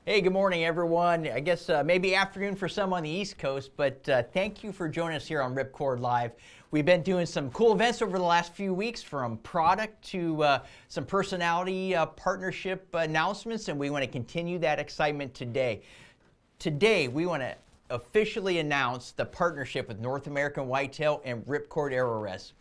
Hey, good morning, everyone. I guess maybe afternoon for some on the East Coast, but thank you for joining us here on Ripcord Live. We've been doing some cool events over the last few weeks, from product to some personality partnership announcements, and we want to continue that excitement today. Today, we want to officially announce the partnership with North American Whitetail and Ripcord Arrow Rest.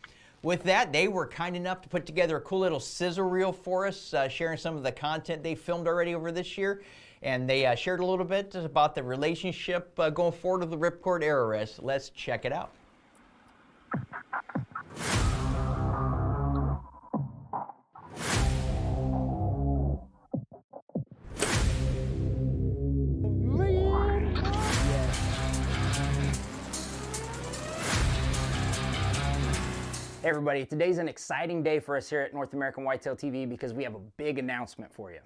With that, they were kind enough to put together a cool little sizzle reel for us, sharing some of the content they filmed already over this year. And they shared a little bit about the relationship going forward with the Ripcord Arrow Rest. Let's check it out. Hey everybody, today's an exciting day for us here at North American Whitetail TV because we have a big announcement for you.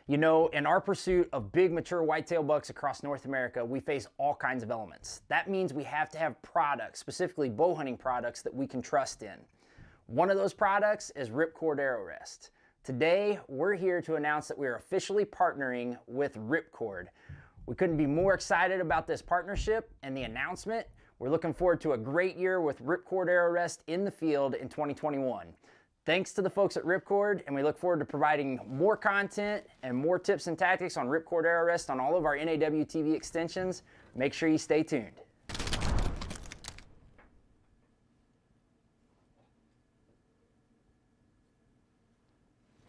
You know, in our pursuit of big mature whitetail bucks across North America, we face all kinds of elements. That means we have to have products, specifically bow hunting products, that we can trust in. One of those products is Ripcord Arrow Rest. Today, we're here to announce that we are officially partnering with Ripcord. We couldn't be more excited about this partnership and the announcement. We're looking forward to a great year with Ripcord Arrow Rest in the field in 2021. Thanks to the folks at Ripcord, and we look forward to providing more content and more tips and tactics on Ripcord Arrow Rest on all of our NAW TV extensions. Make sure you stay tuned.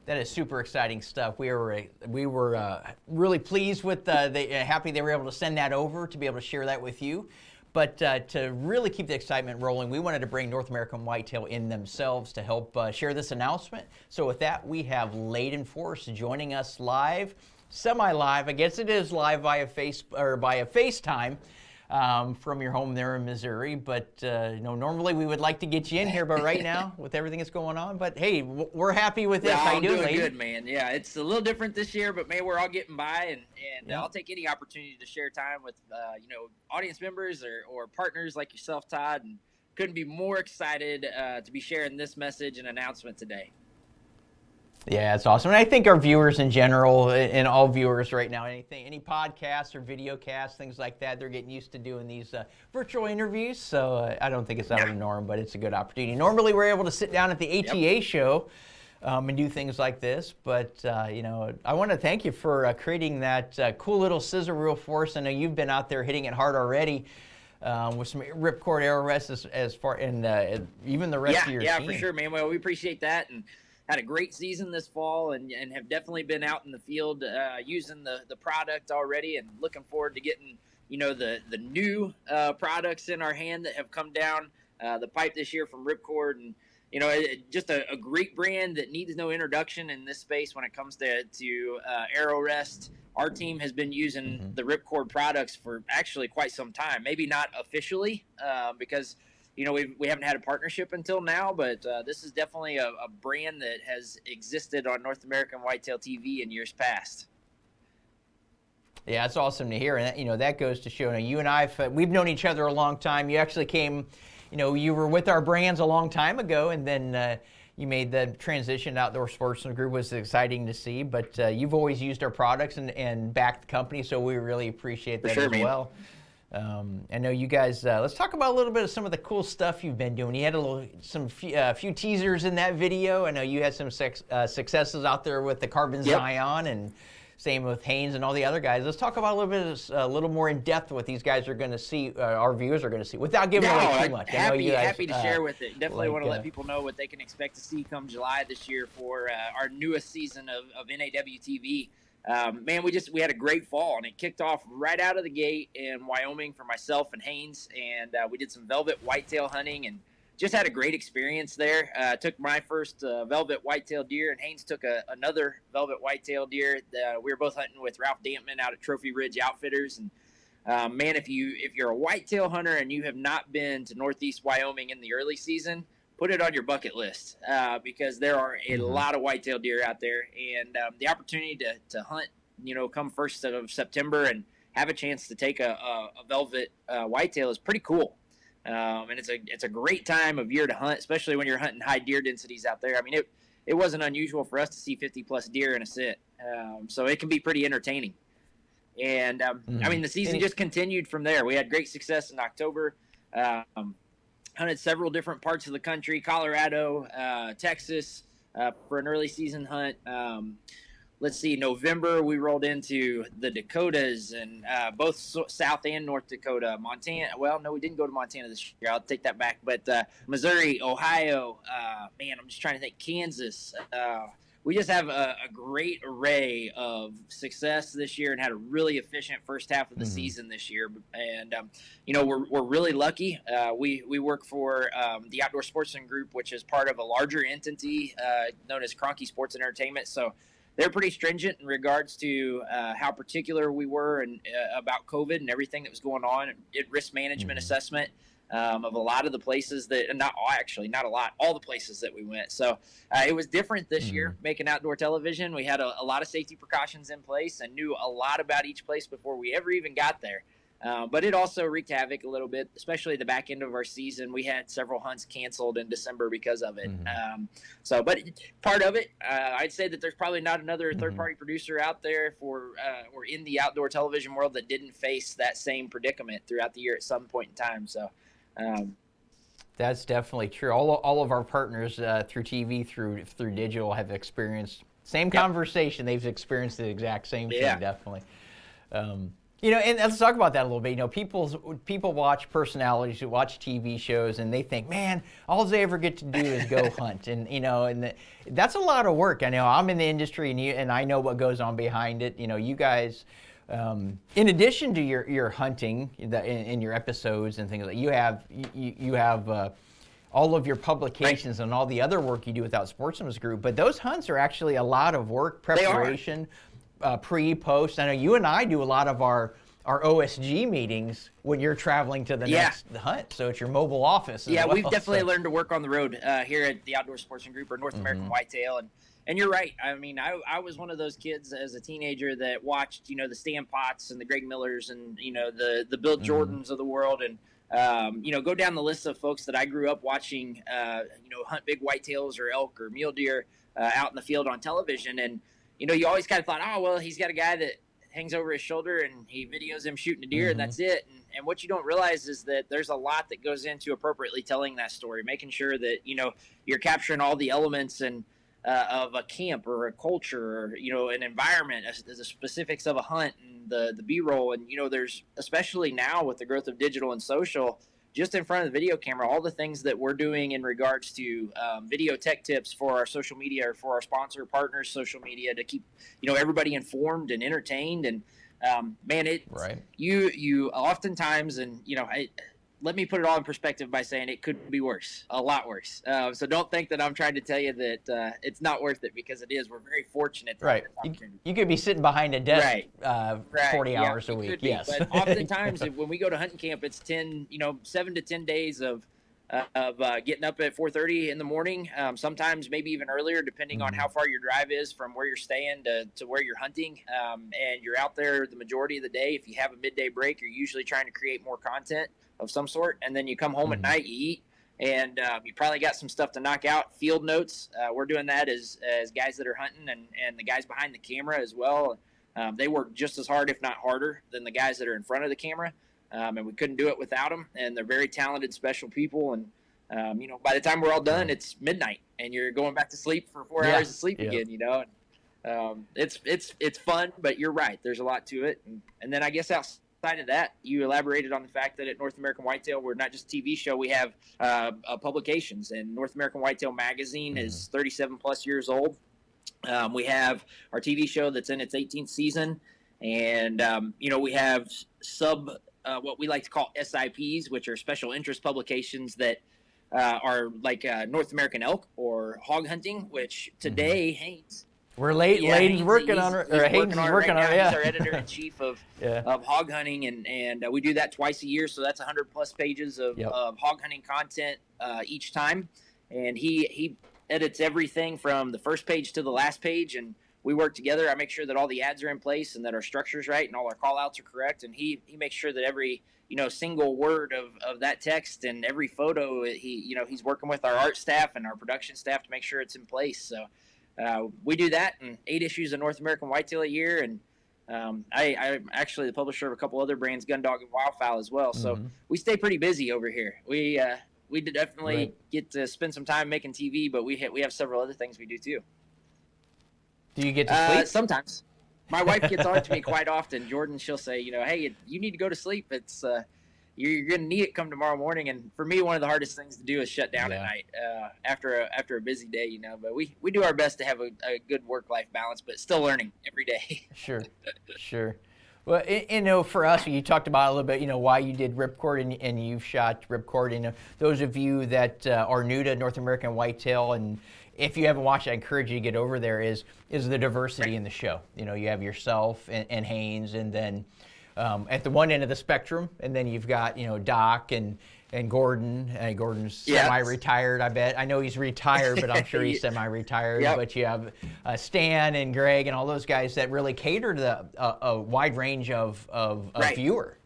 That is super exciting stuff. We were really pleased with happy they were able to send that over to be able to share that with you. But to really keep the excitement rolling, we wanted to bring North American Whitetail in themselves to help share this announcement. So with that, we have Layden Force joining us live, semi-live. I guess it is live via FaceTime from your home there in Missouri. But you know, normally we would like to get you in here, but right now with everything that's going on. But hey, we're happy with this. How you doing, Layden? Layden? Good, man. Yeah, it's a little different this year, but man, we're all getting by, and yeah. I'll take any opportunity to share time with you know, audience members or partners like yourself, Todd, and couldn't be more excited to be sharing this message and announcement today. Yeah, it's awesome. And I think our viewers in general, and all viewers right now, any podcasts or video casts, things like that, they're getting used to doing these virtual interviews. So I don't think it's out of the norm, but it's a good opportunity. Normally we're able to sit down at the ATA show and do things like this. But, you know, I want to thank you for creating that cool little sizzle reel for us. I know you've been out there hitting it hard already. With some Ripcord Arrow Rest as far, and even the rest of your team. Yeah, for sure, man. Well, we appreciate that, and had a great season this fall, and have definitely been out in the field using the product already, and looking forward to getting, you know, the new products in our hand that have come down the pipe this year from Ripcord. And you know, just a great brand that needs no introduction in this space when it comes to Arrow Rest. Our team has been using the Ripcord products for actually quite some time. Maybe not officially because, you know, we haven't had a partnership until now, but this is definitely a brand that has existed on North American Whitetail TV in years past. Yeah, it's awesome to hear, and you know, that goes to show. You and we've known each other a long time. You actually came, you know, you were with our brands a long time ago, and then you made the transition to Outdoor Sportsman Group. Was exciting to see, but you've always used our products and backed the company, so we really appreciate that as well. I know you guys. Let's talk about a little bit of some of the cool stuff you've been doing. You had a few teasers in that video. I know you had some successes out there with the Carbon Zion, and same with Haynes and all the other guys. Let's talk about a little more in depth what these guys are going to see, our viewers are going to see, without giving away too much. I know you guys, happy to share with it. Definitely want to let people know what they can expect to see come July this year for our newest season of NAW TV. Man, we had a great fall, and it kicked off right out of the gate in Wyoming for myself and Haynes, and we did some velvet whitetail hunting and just had a great experience there. Took my first velvet whitetail deer, and Haynes took another velvet whitetail deer. We were both hunting with Ralph Dampman out at Trophy Ridge Outfitters, and man, if you're a whitetail hunter and you have not been to Northeast Wyoming in the early season, put it on your bucket list because there are a lot of whitetail deer out there, and the opportunity to hunt, you know, come 1st of September and have a chance to take a velvet whitetail is pretty cool. And it's a great time of year to hunt, especially when you're hunting high deer densities out there. I mean, it wasn't unusual for us to see 50 plus deer in a sit, so it can be pretty entertaining. And I mean, the season just continued from there. We had great success in October. Hunted several different parts of the country, Colorado, Texas, for an early season hunt. Let's see, November, we rolled into the Dakotas and both South and North Dakota, Montana. Well, no, we didn't go to Montana this year. I'll take that back. But Missouri, Ohio, man, I'm just trying to think, Kansas. We just have a great array of success this year and had a really efficient first half of the season this year. And, you know, we're really lucky. We work for the Outdoor Sportsman Group, which is part of a larger entity known as Cronky Sports and Entertainment. So they're pretty stringent in regards to how particular we were and about COVID and everything that was going on. It risk management assessment of a lot of the places that, not a lot, all the places that we went. So it was different this year making outdoor television. We had a lot of safety precautions in place and knew a lot about each place before we ever even got there. But it also wreaked havoc a little bit, especially the back end of our season. We had several hunts canceled in December because of it. But part of it, I'd say that there's probably not another third-party producer out there or in the outdoor television world that didn't face that same predicament throughout the year at some point in time. So that's definitely true. All of our partners through TV, through digital, have experienced same conversation. They've experienced the exact same thing, definitely. You know, and let's talk about that a little bit. You know, people watch personalities who watch TV shows, and they think, man, all they ever get to do is go hunt, and you know, that's a lot of work. I know I'm in the industry, and I know what goes on behind it. You know, you guys, in addition to your hunting in your episodes and things like that, you have all of your publications and all the other work you do with Sportsman's Group. But those hunts are actually a lot of work, preparation. Pre, post. I know you and I do a lot of our OSG meetings when you're traveling to the next hunt. So it's your mobile office. Yeah, we've definitely learned to work on the road here at the Outdoor Sportsman Group or North American Whitetail. And you're right. I mean, I was one of those kids as a teenager that watched, you know, the Stan Potts and the Greg Millers and, you know, the Bill Jordans of the world. And, you know, go down the list of folks that I grew up watching, you know, hunt big whitetails or elk or mule deer out in the field on television. And, you know, you always kind of thought, oh, well, he's got a guy that hangs over his shoulder and he videos him shooting a deer and that's it. And what you don't realize is that there's a lot that goes into appropriately telling that story, making sure that, you know, you're capturing all the elements and of a camp or a culture or, you know, an environment, the specifics of a hunt and the B-roll. And, you know, there's, especially now with the growth of digital and social, just in front of the video camera, all the things that we're doing in regards to video tech tips for our social media or for our sponsor partners' social media to keep, you know, everybody informed and entertained. And man, you oftentimes, and you know, let me put it all in perspective by saying it could be worse, a lot worse. So don't think that I'm trying to tell you that it's not worth it, because it is. We're very fortunate. You could be sitting behind a desk 40 hours a week. Yes. But oftentimes when we go to hunting camp, it's 7 to 10 days of getting up at 4:30 in the morning, sometimes maybe even earlier, depending on how far your drive is from where you're staying to where you're hunting. And you're out there the majority of the day. If you have a midday break, you're usually trying to create more content of some sort, and then you come home at night, you eat, and you probably got some stuff to knock out. Field notes, we're doing that as guys that are hunting, and the guys behind the camera as well. They work just as hard, if not harder, than the guys that are in front of the camera, and we couldn't do it without them. And they're very talented, special people. And you know, by the time we're all done, it's midnight, and you're going back to sleep for 4 hours of sleep again. You know, it's fun, but you're right. There's a lot to it, and then I guess outside of that, you elaborated on the fact that at North American Whitetail, we're not just a TV show, we have publications, and North American Whitetail magazine is 37 plus years old. We have our TV show that's in its 18th season, and you know, we have what we like to call SIPs, which are special interest publications that are like North American elk or hog hunting, which today Haynes. We're late. Hayden's working on it. Hayden's working on it. He's our editor-in-chief of hog hunting, and we do that twice a year. So that's 100+ pages of hog hunting content each time. And he edits everything from the first page to the last page, and we work together. I make sure that all the ads are in place and that our structure's right and all our call-outs are correct. And he makes sure that every single word of that text and every photo, he's working with our art staff and our production staff to make sure it's in place. So we do that, and 8 issues of North American Whitetail a year, and I'm actually the publisher of a couple other brands, Gundog and Wildfowl as well. So we stay pretty busy over here. We did definitely get to spend some time making TV, but we have several other things we do too. Do you get to sleep? Sometimes. My wife gets on to me quite often. Jordan, she'll say, hey, you need to go to sleep. It's you're going to need it come tomorrow morning. And for me, one of the hardest things to do is shut down at night after a busy day, But we do our best to have a good work-life balance, but still learning every day. Sure. Well, for us, you talked about a little bit, why you did Ripcord, and you've shot Ripcord. Those of you that are new to North American Whitetail, and if you haven't watched it, I encourage you to get over there, is the diversity in the show. You have yourself and Haynes, and then at the one end of the spectrum, and then you've got, Doc and Gordon. Gordon's semi-retired, I bet. I know he's retired, but I'm sure he's semi-retired. Yep. But you have Stan and Greg and all those guys that really cater to a wide range of viewer,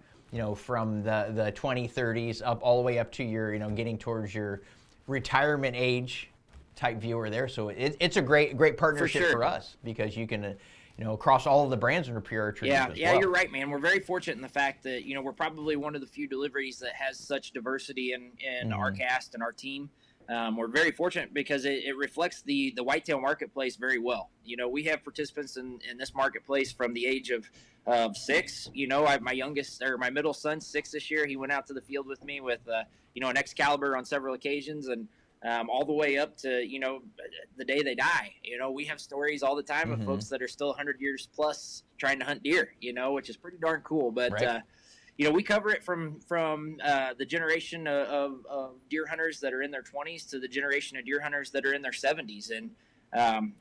from the 20, 30s up all the way up to your, getting towards your retirement age type viewer there. So it's a great partnership for us, because you can across all of the brands under Pure Trees. Yeah, you're right, man. We're very fortunate in the fact that we're probably one of the few deliveries that has such diversity in our cast and our team. We're very fortunate because it reflects the whitetail marketplace very well. We have participants in this marketplace from the age of 6. My middle son's 6 this year. He went out to the field with me with an Excalibur on several occasions, and all the way up to, the day they die. We have stories all the time of folks that are still 100 years plus trying to hunt deer, which is pretty darn cool. But, we cover it from the generation of deer hunters that are in their 20s to the generation of deer hunters that are in their 70s. And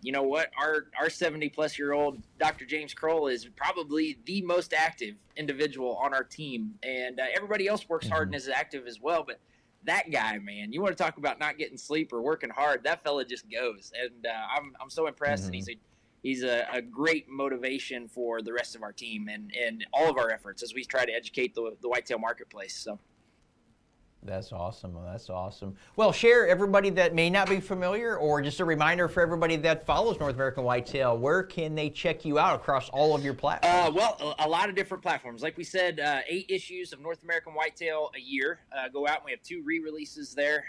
you know what? Our 70-plus-year-old Dr. James Kroll is probably the most active individual on our team. And everybody else works hard and is active as well. But that guy, man, you want to talk about not getting sleep or working hard, that fella just goes. And I'm so impressed, and he's a great motivation for the rest of our team and all of our efforts as we try to educate the whitetail marketplace. So that's awesome. Well, share, everybody that may not be familiar, or just a reminder for everybody that follows North American Whitetail, where can they check you out across all of your platforms? Well, a lot of different platforms. Like we said, 8 issues of North American Whitetail a year go out, and we have 2 re-releases there.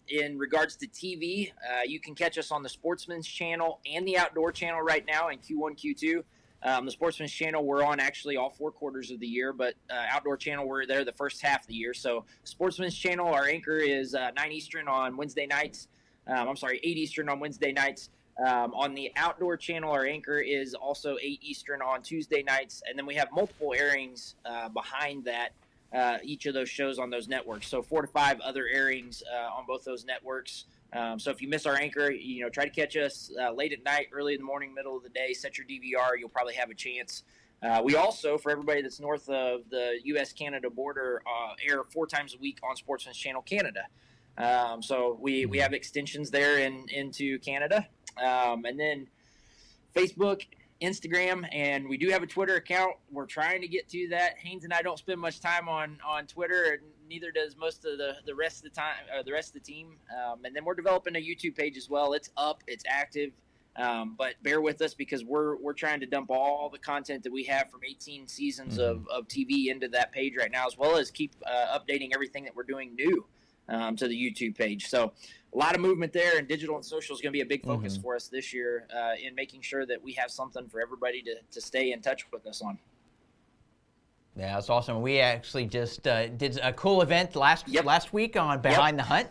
In regards to TV, you can catch us on the Sportsman's Channel and the Outdoor Channel right now in Q1, Q2. The Sportsman's Channel, we're on actually all 4 quarters of the year, but Outdoor Channel, we're there the first half of the year. So Sportsman's Channel, our anchor is 9 Eastern on Wednesday nights. 8 Eastern on Wednesday nights. On the Outdoor Channel, our anchor is also 8 Eastern on Tuesday nights. And then we have multiple airings behind that, each of those shows on those networks. So 4 to 5 other airings on both those networks. So if you miss our anchor, try to catch us late at night, early in the morning, middle of the day. Set your DVR. You'll probably have a chance. We also, for everybody that's north of the U.S.-Canada border, air 4 times a week on Sportsman's Channel Canada. So we have extensions there into Canada. And then Facebook, Instagram, and we do have a Twitter account. We're trying to get to that. Haynes and I don't spend much time on Twitter, and neither does most of the rest of the time, the rest of the team. And then we're developing a YouTube page as well. It's up, it's active, but bear with us because we're trying to dump all the content that we have from 18 seasons of TV into that page right now, as well as keep updating everything that we're doing new to the YouTube page. So a lot of movement there, and digital and social is going to be a big focus for us this year in making sure that we have something for everybody to stay in touch with us on. Yeah, that's awesome. We actually just did a cool event last week on Behind the Hunt.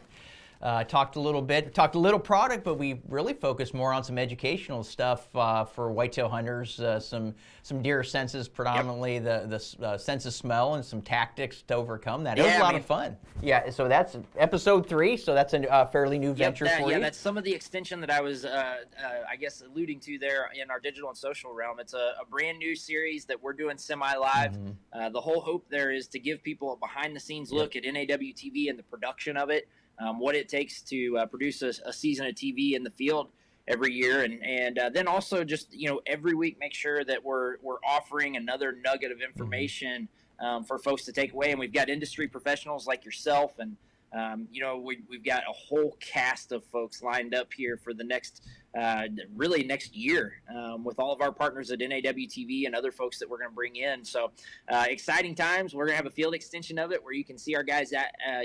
Talked a little product, but we really focused more on some educational stuff for whitetail hunters, some deer senses, predominantly the sense of smell, and some tactics to overcome that. It was a lot of fun. Yeah, so that's episode 3, so that's a fairly new venture for you. Yeah, that's some of the extension that I was, I guess, alluding to there in our digital and social realm. It's a brand new series that we're doing semi-live. The whole hope there is to give people a behind-the-scenes look at NAW TV and the production of it. What it takes to produce a season of TV in the field every year, and then also just every week make sure that we're offering another nugget of information for folks to take away. And we've got industry professionals like yourself and You know, we've got a whole cast of folks lined up here for the next, really next year, with all of our partners at NAWTV and other folks that we're going to bring in. So exciting times. We're going to have a field extension of it where you can see our guys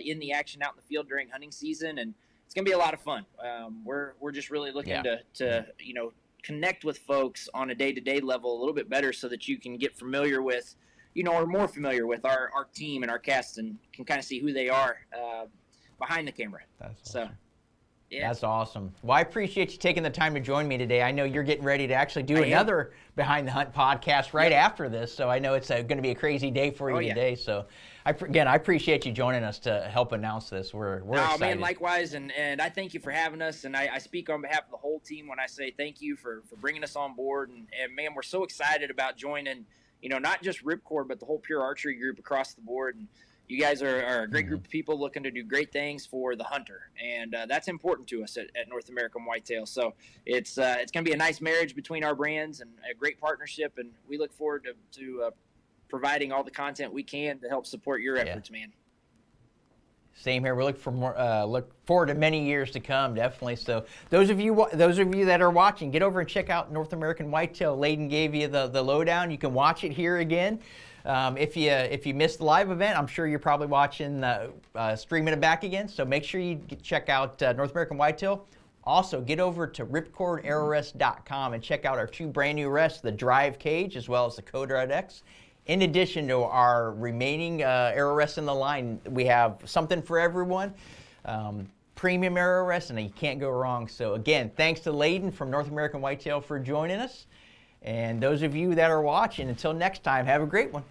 in the action out in the field during hunting season, and it's going to be a lot of fun. We're just really looking to you know, connect with folks on a day-to-day level a little bit better so that you can get familiar with, you know, or more familiar with our team and our cast, and can kind of see who they are behind the camera. That's so awesome. yeah, That's awesome. Well, I appreciate you taking the time to join me today. I know you're getting ready to actually do another Behind the Hunt podcast right after this, so I know it's going to be a crazy day for you today. So, again, I appreciate you joining us to help announce this. We're excited. Man, likewise, and I thank you for having us, and I speak on behalf of the whole team when I say thank you for bringing us on board, and man, we're so excited about joining, you know, not just Ripcord, but the whole Pure Archery group across the board. And you guys are a great group of people looking to do great things for the hunter, and that's important to us at North American Whitetail. So it's going to be a nice marriage between our brands and a great partnership, and we look forward to providing all the content we can to help support your efforts, man. Same here. We look forward to many years to come, definitely. So those of you that are watching, get over and check out North American Whitetail. Layden gave you the lowdown. You can watch it here again. If you missed the live event, I'm sure you're probably watching streaming it back again. So make sure you check out North American Whitetail. Also, get over to ripcordarrowrest.com and check out our 2 brand new rests, the Drive Cage as well as the Code X. In addition to our remaining arrow rests in the line, we have something for everyone. Premium arrow rests, and you can't go wrong. So again, thanks to Layden from North American Whitetail for joining us. And those of you that are watching, until next time, have a great one.